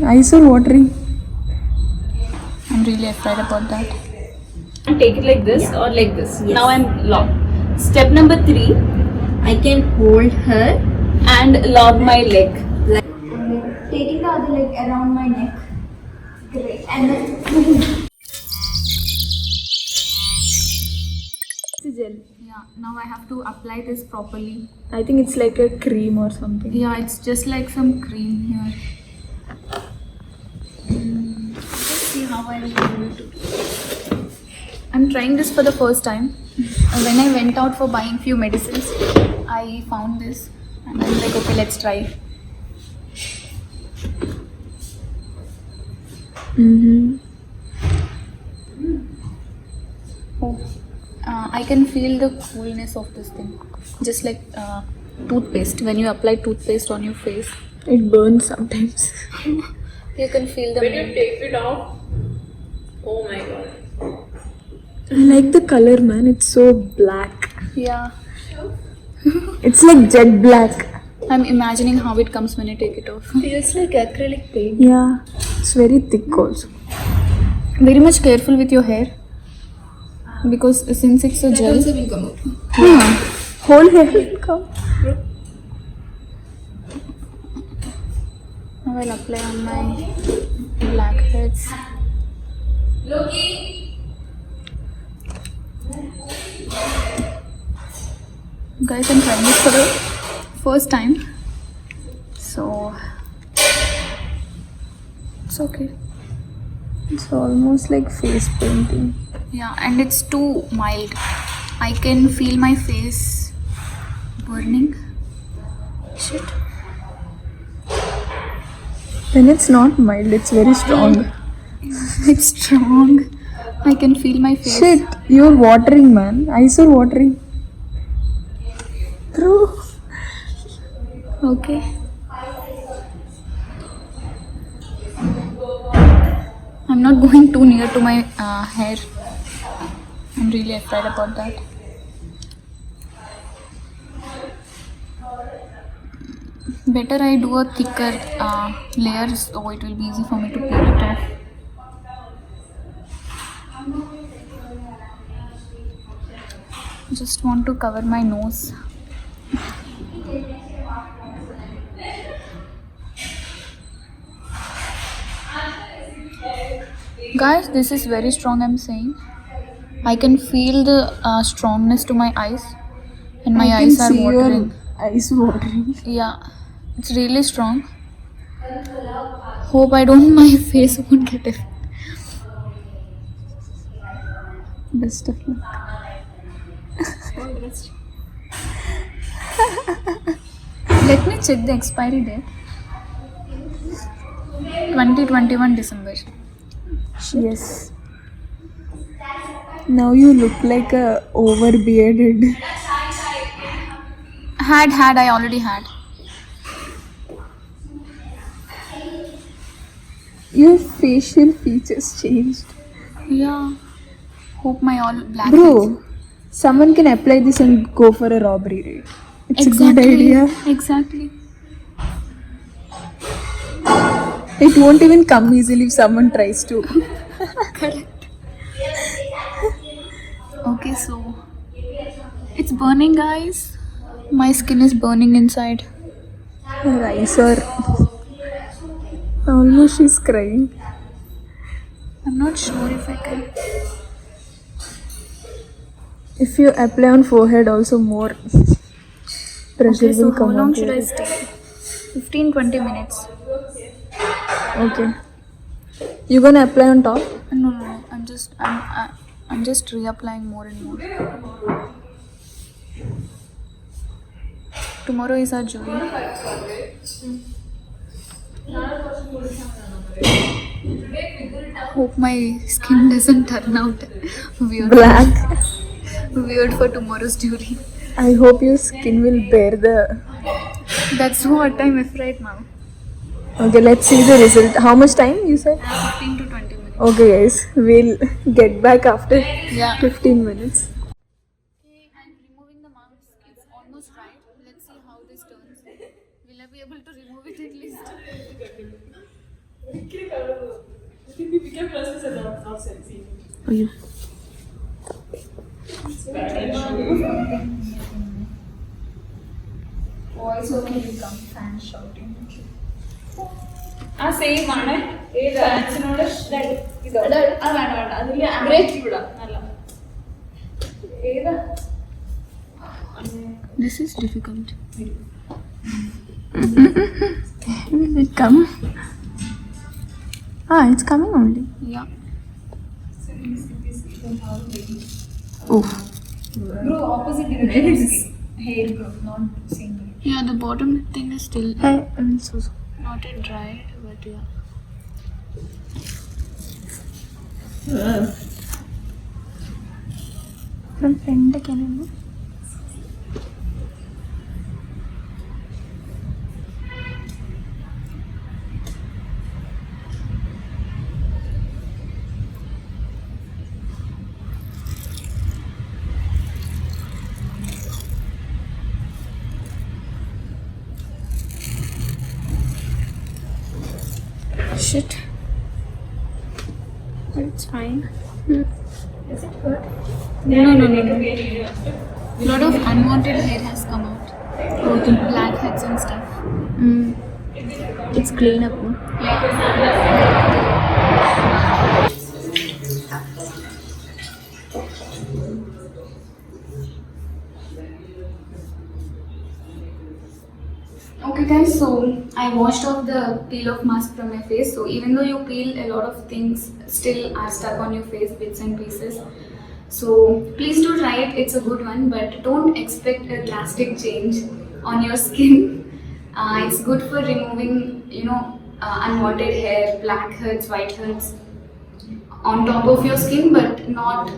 watering. Eyes are watering. I'm really afraid about that. Take it like this or like this. Now I'm locked. Step number 3, I can hold her, and lock my leg. taking the other leg around my neck. Great. And then Yeah, now I have to apply this properly. I think it's like a cream or something. Yeah, it's just like some cream here. Let's see how I will be able to do it. I'm trying this for the first time. When I went out for buying few medicines, I found this and I'm like, okay, let's try it. Oh, I can feel the coolness of this thing. Just like toothpaste. When you apply toothpaste on your face, It burns sometimes. you can feel the When you melt. take it off, oh my god. I like the color, man. It's so black. Yeah, It's like jet black. I'm imagining how it comes when you take it off. Feels like acrylic paint. Yeah. It's very thick also. Very much careful with your hair because since it's a gel. will come out. Whole hair will come. Now I'll apply on my blackheads. Guys, I'm trying this for the first time, so it's okay. It's almost like face painting. Yeah, and it's too mild. I can feel my face burning. Shit. Then it's not mild, it's very strong. It's strong. I can feel my face. Shit, you're watering, man. Eyes are watering. True. Okay. I'm not going too near to my hair. I'm really afraid about that. Better I do a thicker layer so it will be easy for me to peel it off. Just want to cover my nose. Guys, this is very strong, I'm saying. I can feel the strongness to my eyes, and my I eyes can are see watering. your eyes watering. Yeah, it's really strong. Hope I don't, my face won't get it. Best of luck. Let me check the expiry date. 2021 December. Yes. Now you look like a over bearded. I already had. Your facial features changed. Yeah. Hope my all black. Bro, someone can apply this and go for a robbery, right? It's a good idea. Exactly. It won't even come easily if someone tries to. Correct. Okay, so it's burning, guys. My skin is burning inside. Her eyes are. Almost she's crying. I'm not sure if I can. If you apply on forehead, also more pressure Okay, so will how come long on. should I stay? 15-20 minutes. Okay. You gonna apply on top? No. I'm just reapplying more and more. Tomorrow is our jury. Hope my skin doesn't turn out weird. Black. Weird for tomorrow's jury. I hope your skin will bear the. That's what I'm afraid now. Okay, let's see the result. How much time you said? 15 to 20 minutes. Okay, guys, we'll get back after Yeah. 15 minutes. Okay, I'm removing the mask. It's almost right. Let's see how this turns. Will I be able to remove it at least? We can process it not sexy. അയ്യോ Voice over become fan shouting. ആ same ആണ് ഫാൻസിനോട് ഇതോ അത് വേണ്ട അതിൽ average വിടാം നല്ല ഏതാ This is difficult. Will it come? It's coming only. Yeah. Oh. Bro, opposite direction. Hair growth, not same. Yeah, the bottom thing is still Hey, I'm so sorry. not yet dried, but yeah. From friend can you? Shit. But it's fine. Is it good? No. A lot of unwanted hair has come out. Both in blackheads and stuff. It's clean up. No? Okay guys, so I washed off the peel off mask from my face. So even though you peel, a lot of things still are stuck on your face, bits and pieces. So please do try it, it's a good one, but don't expect a drastic change on your skin. It's good for removing, unwanted hair, blackheads, whiteheads on top of your skin, but not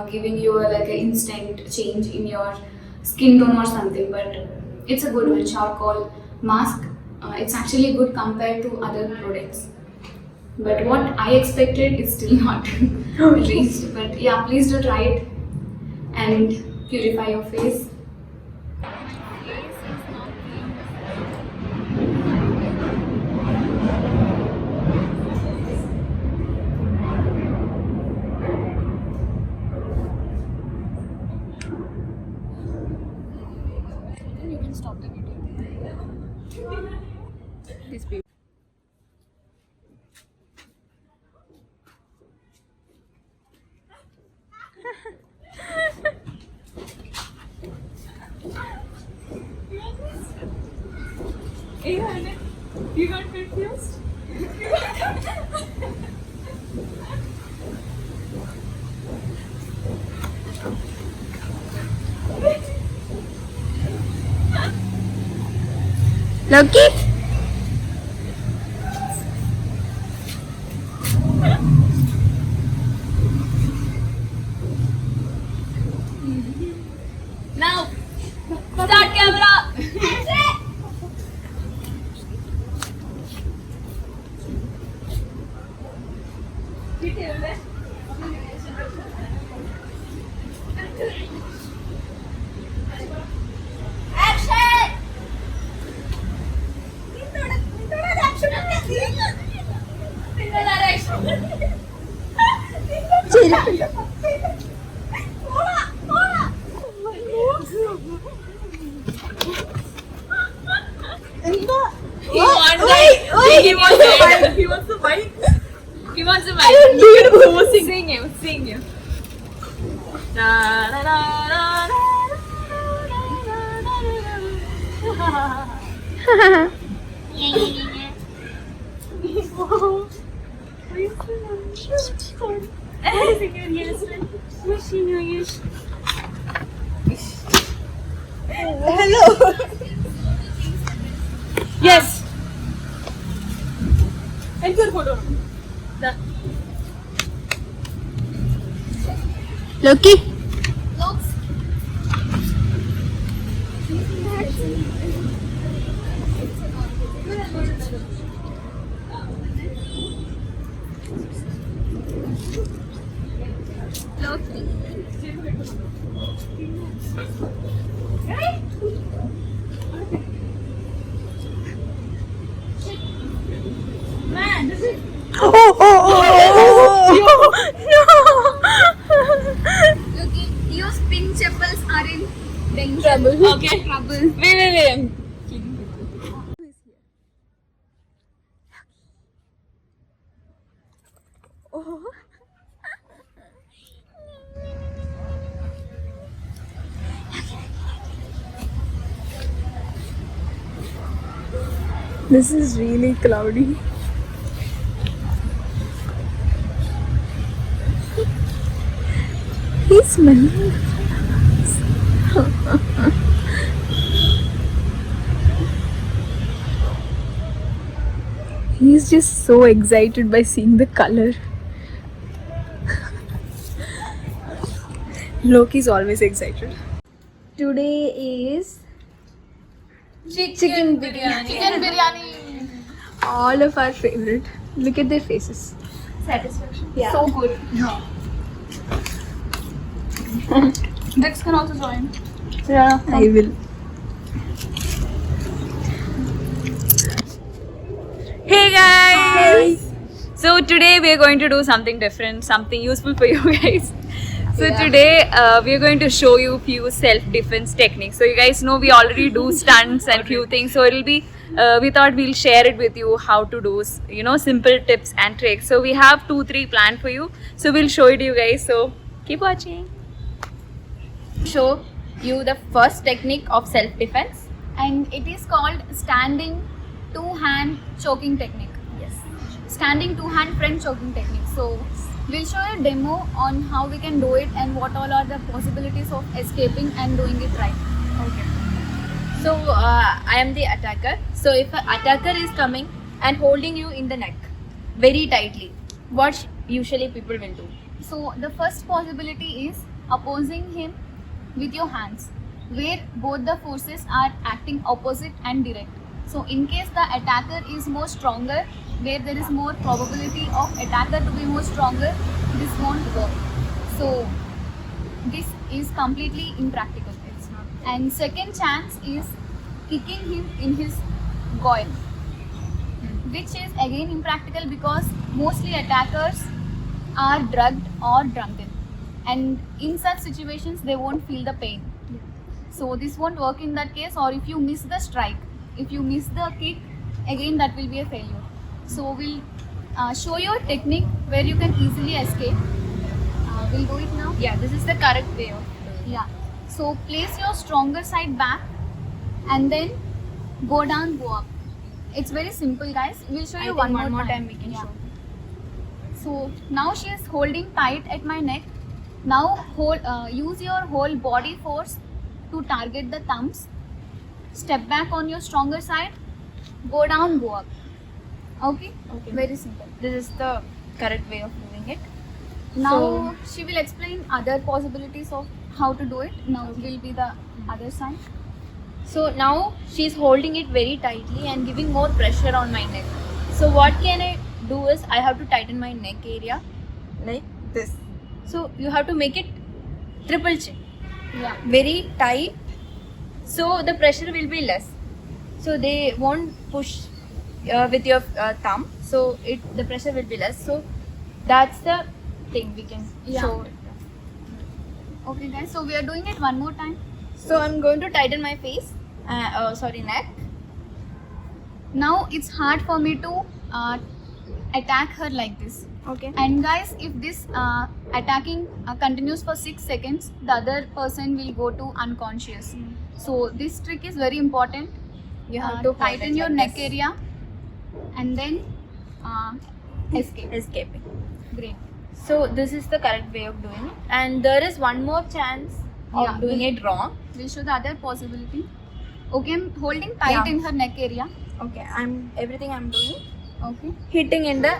giving you like an instant change in your skin tone or something. But it's a good one, charcoal mask. It's actually good compared to other products. But what I expected is still not reached. But yeah, please do try it and purify your face. You can stop the video. This baby. You got confused? Loki? Now, start camera. He wants the bike. He wants the bike. I don't do it. Sing you. Na na na na na. Hello. Yes. And good photo. Loki? Man, this is Oh! trouble. Okay. Wait. This is really cloudy. He's smelling. He's just so excited by seeing the color. Loki's always excited. Today is Chicken biryani. Chicken biryani. All of our favorite. Look at their faces. Satisfaction. yeah. So good. Dex can also join. Yeah, I will. Hey guys! So today we are going to do something different, something useful for you guys. So today we are going to show you few self-defense techniques. So you guys know we already do stunts and few things. So it'll be, we thought we'll share it with you how to do, simple tips and tricks. So we have 2-3 planned for you. So we'll show it to you guys. So keep watching. Show you the first technique of self-defense, and it is called standing two-hand choking technique. Yes, standing two-hand front choking technique. So we'll show you a demo on how we can do it and what all are the possibilities of escaping and doing it right. Okay. So I am the attacker. So if an attacker is coming and holding you in the neck very tightly, what usually people will do? So the first possibility is opposing him with your hands, where both the forces are acting opposite and direct. So in case the attacker is more stronger, where there is more probability of attacker to be more stronger, this won't work. So this is completely impractical. It's not. And second chance is kicking him in his goil, which is again impractical because mostly attackers are drugged or drunken, and in such situations they won't feel the pain. So this won't work in that case. Or if you miss the strike, if you miss the kick, again that will be a failure. So we'll show you a technique where you can easily escape. We'll do it now. Yeah, this is the correct way of doing it. Yeah. So place your stronger side back and then go down, go up. It's very simple, guys. We'll show you one more time. we can Yeah. show. So now she is holding tight at my neck. Now use your whole body force to target the thumbs. Step back on your stronger side. Go down, go up. Okay? Okay. Very simple. This is the correct way of doing it. Now she will explain other possibilities of how to do it. Now will be the other side. So now she's holding it very tightly and giving more pressure on my neck. So what can I do is I have to tighten my neck area like this. So you have to make it triple chin, Yeah. very tight. So the pressure will be less. So they won't push with your thumb. So the pressure will be less. So that's the thing we can Yeah. show. Okay, guys. So we are doing it one more time. So I'm going to tighten my face. Neck. Now it's hard for me to attack her like this. Okay. And guys, if this attacking continues for 6 seconds, the other person will go to unconscious. So this trick is very important. You have to hold tighten it your like neck this. area and then escape. Escaping. Great. So this is the correct way of doing it. And there is one more chance of Yeah, doing it wrong. We'll show the other possibility. Okay, I'm holding tight Yeah. in her neck area. Okay, everything I'm doing Okay. hitting in the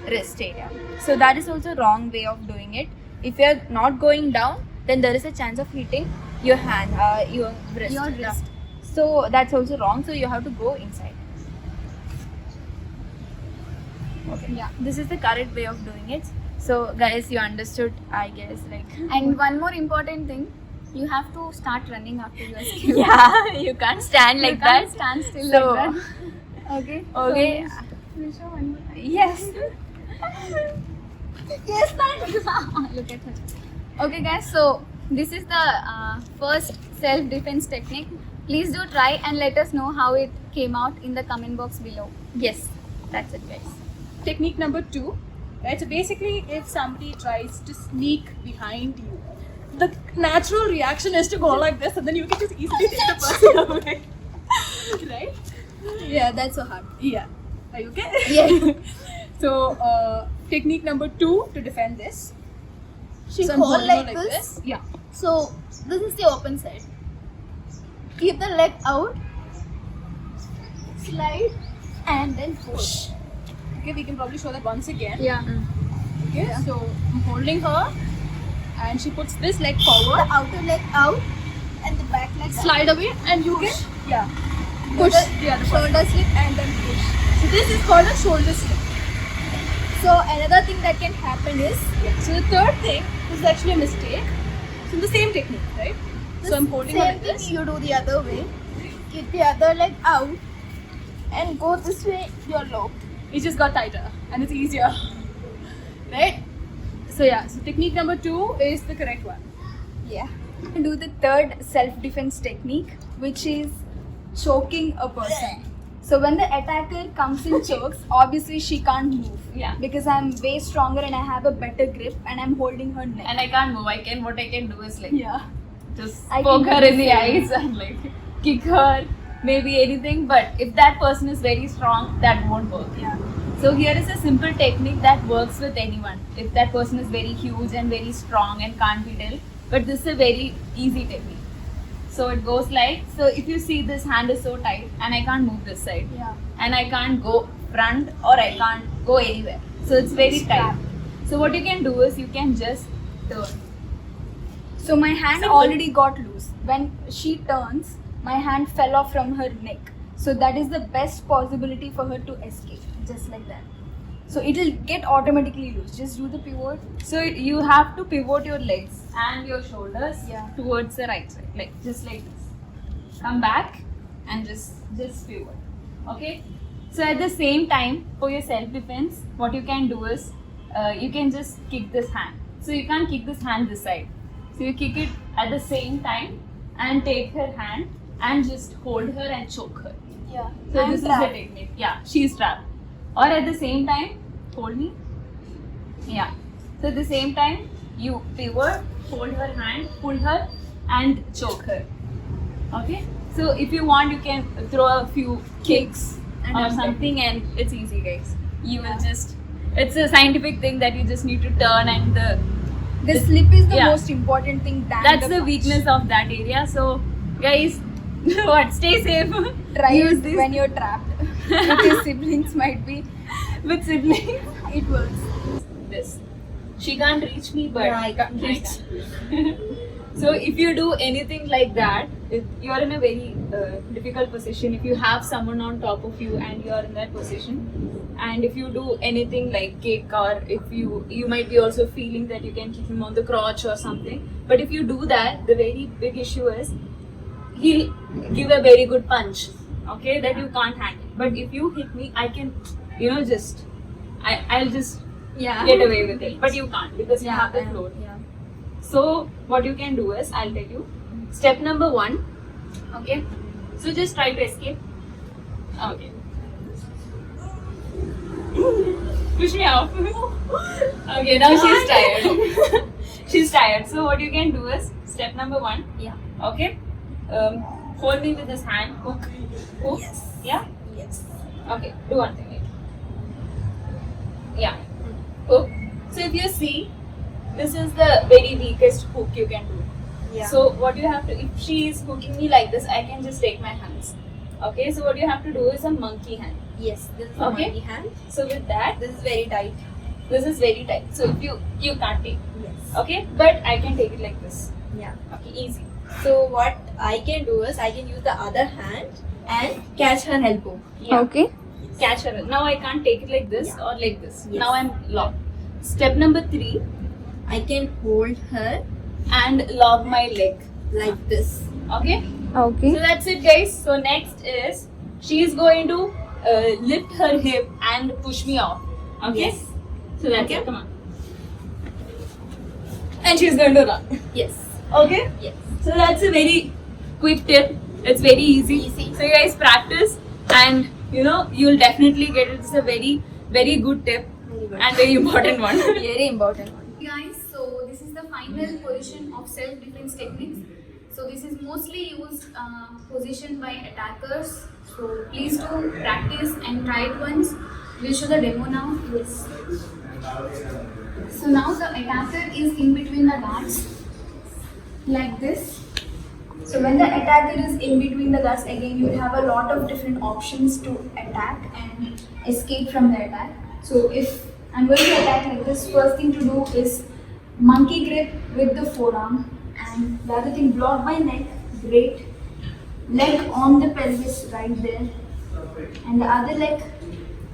wrist area. So that is also wrong way of doing it. If you're not going down, then there is a chance of hitting your hand, your wrist. Your wrist. So that's also wrong. So you have to go inside. Okay. Yeah. This is the correct way of doing it. So guys, you understood, I guess, like. And one more important thing, you have to start running after you escape. Yeah, you can't stand like you can't that. stand still So- like that. Okay. Okay. So, we'll show one more time. Yes. Yes, that. Look at her. Okay, guys. So this is the first self-defense technique. Please do try and let us know how it came out in the comment box below. Yes, that's it, guys. Technique number 2, right? So basically, if somebody tries to sneak behind you, the natural reaction is to go like this, and then you can just easily take the person away, right? Yeah, that's so hard. Yeah. Are you okay? Yeah. So, technique number 2 to defend this. She So I'm hold holding her like this. Yeah. So this is the open side. Keep the leg out. Slide and then push. Okay, we can probably show that once again. Yeah. Okay, so I'm holding her, and she puts this leg The forward, outer leg out and the back leg slide away, and you can push. the other Shoulder part. slip and then push. So this is called a shoulder slip. So another thing that can happen is So the third thing is actually a mistake. So the same technique, right? So I'm holding her same like thing this. you do the other way. Keep the other leg out and go this way. You're locked. It just got tighter, and it's easier, right? So yeah, so technique number 2 is the correct one. Yeah. Do the third self-defense technique, which is choking a person. So when the attacker comes in chokes, obviously she can't move. Yeah. Because I'm way stronger and I have a better grip and I'm holding her neck. And I can't move. What I can do is like Yeah. just I poke can her do in the the eyes and like kick her, maybe anything. But if that person is very strong, that won't work. Yeah. So here is a simple technique that works with anyone. If that person is very huge and very strong and can't be dealt, but this is a very easy technique. So it goes like, so if you see this hand is so tight and I can't move this side, Yeah. and I can't go front or I can't go anywhere. So it's very tight. So what you can do is you can just turn. So my hand Simple. already got loose. When she turns, my hand fell off from her neck. So that is the best possibility for her to escape. Just like that. So it will get automatically loose. Just do the pivot. So you have to pivot your legs and your shoulders Yeah. towards the right side, like just like this. Come back and just pivot. Okay. So at the same time, for your self defense, what you can do is you can just kick this hand. So you can't kick this hand this side. So you kick it at the same time and take her hand and just hold her and choke her. Yeah. So I'm this is trapped. the technique. Yeah, she's trapped. Or at the same time, hold me. Yeah. So at the same time, you pivot, hold her hand, pull her, and choke her. Okay. So if you want, you can throw a few kicks And or I'm something, and it's easy, guys. You will just. It's a scientific thing that you just need to turn, and The slip is the Yeah. most important thing. Than that's the punch. weakness of that area. So, guys, what? Stay safe. Try Use it this. when you're trapped. With your siblings might be. With siblings. It works. This. She can't reach me, but Yeah, I can't reach. So if you do anything like that, if you're in a very difficult position. If you have someone on top of you and you're in that position, and if you do anything like kick, or if you might be also feeling that you can kick him on the crotch or something. But if you do that, the very big issue is he'll give a very good punch. Okay, that you can't handle. But if you hit me, I can, I'll just Yeah. get away with it, but you can't because you have the Yeah, floor. yeah. So what you can do is, I'll tell you. Step number 1. Okay. So just try to escape. Okay. Push me out. Okay. Now she's tired. She's tired. So what you can do is, step number 1. Yeah. Okay. Hold me with this hand. Hook. Yes. Yeah. Yes. Okay, do one thing. Yeah. Hook. So if you see, this is the very weakest hook you can do. Yeah. So what you have to, if she is hooking me like this, I can just take my hands. Okay, so what you have to do is a monkey hand. Yes. This is Okay. my hand. So with that, This is very tight. this is very tight. So if you can't take. Yes. Okay, but I can take it like this. Yeah. Okay, easy. So what I can do is I can use the other hand and catch her elbow. Yeah. Okay. Catch her. Now I can't take it like this or like this. Yes. Now I'm locked. Step number 3, I can hold her and lock my leg. like this. Okay. Okay. So that's it, guys. So next is, she is going to lift her hip and push me off. Okay. Yes. So that's Okay. it. Come on. And she's going to run. Yes. Okay? Yes. So that's a very quick tip. It's very easy. So you guys practice and you'll definitely get it. It's a very, very good tip and very important one. Very important one. Guys, so this is the final position of self-defense techniques. So this is mostly used position by attackers. So please do practice and try it once. We'll show the demo now. Yes. So now the attacker is in between the guards, like this. So when the attacker is in between the guards, again you will have a lot of different options to attack and escape from the attack. So if I'm going to attack like this, first thing to do is monkey grip with the forearm, and the other thing, block my neck, great. Leg on the pelvis right there, and the other leg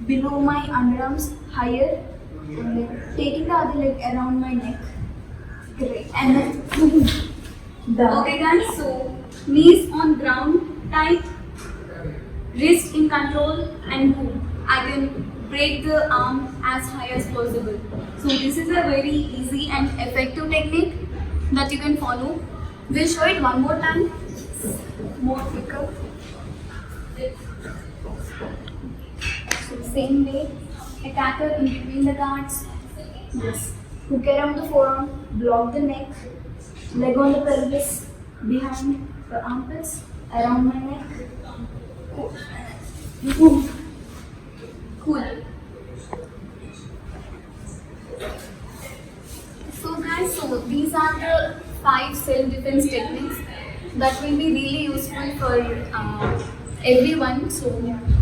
below my underarms, higher, and then taking the other leg around my neck, great. And then down. Okay guys, so knees on ground, tight, wrist in control, and boom, I can break the arm as high as possible. So this is a very easy and effective technique that you can follow. We'll show it one more time, more quicker. So same way, attacker in between the guards, yes. Hook around the forearm, block the neck, leg on the pelvis, behind the armpits, around my neck. Cool. Cool. So guys, so these are the 5 self-defense techniques that will be really useful for everyone. So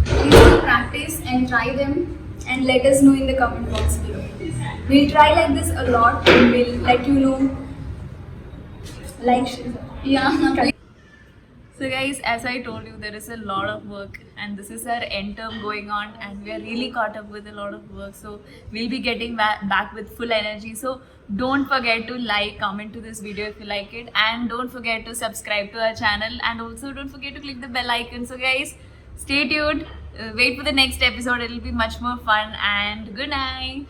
please do practice and try them and let us know in the comment box below. We'll try like this a lot and we'll let you know. Yeah. So guys, as I told you, there is a lot of work and this is our end term going on and we are really caught up with a lot of work. So we'll be getting back with full energy. So don't forget to like, comment to this video if you like it, and don't forget to subscribe to our channel, and also don't forget to click the bell icon. So guys, stay tuned, wait for the next episode. It'll be much more fun, and good night.